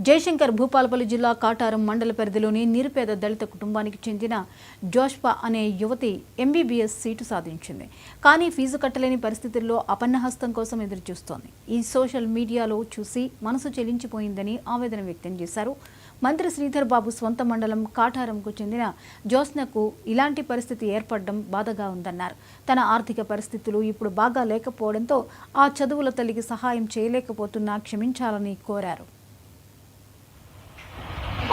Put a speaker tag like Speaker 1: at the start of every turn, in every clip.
Speaker 1: జయశంకర్ భూపాలపల్లి జిల్లా కాటారం మండల పరిధిలోని నిరుపేద దళిత కుటుంబానికి చెందిన జోష్పా అనే యువతి ఎంబీబీఎస్ సీటు సాధించింది. కానీ ఫీజు కట్టలేని పరిస్థితుల్లో అపన్నహస్తం కోసం ఎదురుచూస్తోంది. ఈ సోషల్ మీడియాలో చూసి మనసు చెలించిపోయిందని ఆవేదన వ్యక్తం చేశారు. మంత్రి శ్రీధర్ బాబు స్వంత మండలం కాటారంకు చెందిన జోస్నకు ఇలాంటి పరిస్థితి ఏర్పడడం బాధగా ఉందన్నారు. తన ఆర్థిక పరిస్థితులు ఇప్పుడు బాగా లేకపోవడంతో ఆ చదువుల తల్లికి సహాయం చేయలేకపోతున్నా క్షమించాలని కోరారు.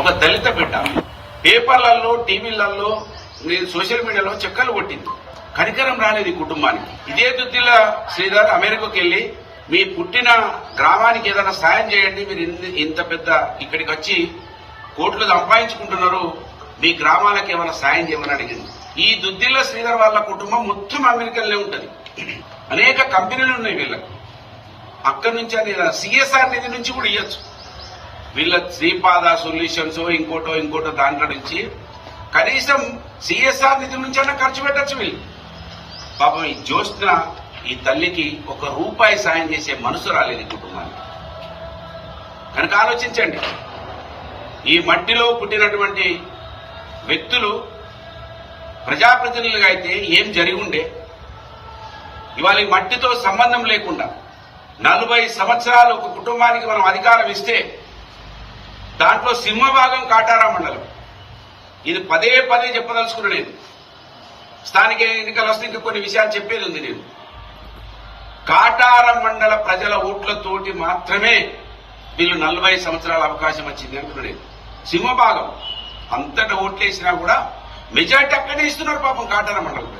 Speaker 2: ఒక దళిత బిడ్డ పేపర్లలో, టీవీలలో, సోషల్ మీడియాలో చెక్కలు కొట్టింది. కనికరం రాలేదు ఈ కుటుంబానికి. ఇదే దుద్దిల శ్రీధర్ అమెరికాకి వెళ్లి మీ పుట్టిన గ్రామానికి ఏదైనా సాయం చేయండి, మీరు ఇంత పెద్ద ఇక్కడికి వచ్చి కోట్లు సంపాదించుకుంటున్నారు, మీ గ్రామాలకు ఏమైనా సాయం చేయమని అడిగింది. ఈ దుద్దిల్ల శ్రీధర్ వాళ్ళ కుటుంబం మొత్తం అమెరికాలోనే ఉంటది. అనేక కంపెనీలు ఉన్నాయి వీళ్ళకు. అక్కడి నుంచి సిఎస్ఆర్ నిధి నుంచి కూడా ఇవ్వచ్చు. వీళ్ళ శ్రీపాద సొల్యూషన్స్ ఇంకోటో దాంట్లో నుంచి కనీసం సిఎస్ఆర్ నిధి నుంచి అన్నా ఖర్చు పెట్టచ్చు వీళ్ళు. పాపం ఈ జ్యోత్స్న ఈ తల్లికి ₹1 సాయం చేసే మనసు రాలేదు ఈ కుటుంబానికి. కనుక ఆలోచించండి, ఈ మట్టిలో పుట్టినటువంటి వ్యక్తులు ప్రజాప్రతినిధులుగా అయితే ఏం జరిగి ఉండే. ఇవాళ ఈ మట్టితో సంబంధం లేకుండా 40 సంవత్సరాలు ఒక కుటుంబానికి మనం అధికారం ఇస్తే దాంట్లో సింహభాగం కాటారా మండలం. ఇది పదే చెప్పదలుచుకున్నా. నేను స్థానిక ఎన్నికలు వస్తే ఇంకా కొన్ని విషయాలు చెప్పేది ఉంది. నేను కాటారం మండల ప్రజల ఓట్లతోటి మాత్రమే వీళ్ళు 40 సంవత్సరాల అవకాశం వచ్చింది అంటున్నాను. సింహభాగం అంతటా ఓట్లేసినా కూడా మెజార్టీ అక్కడే ఇస్తున్నారు పాపం కాటారం మండలం.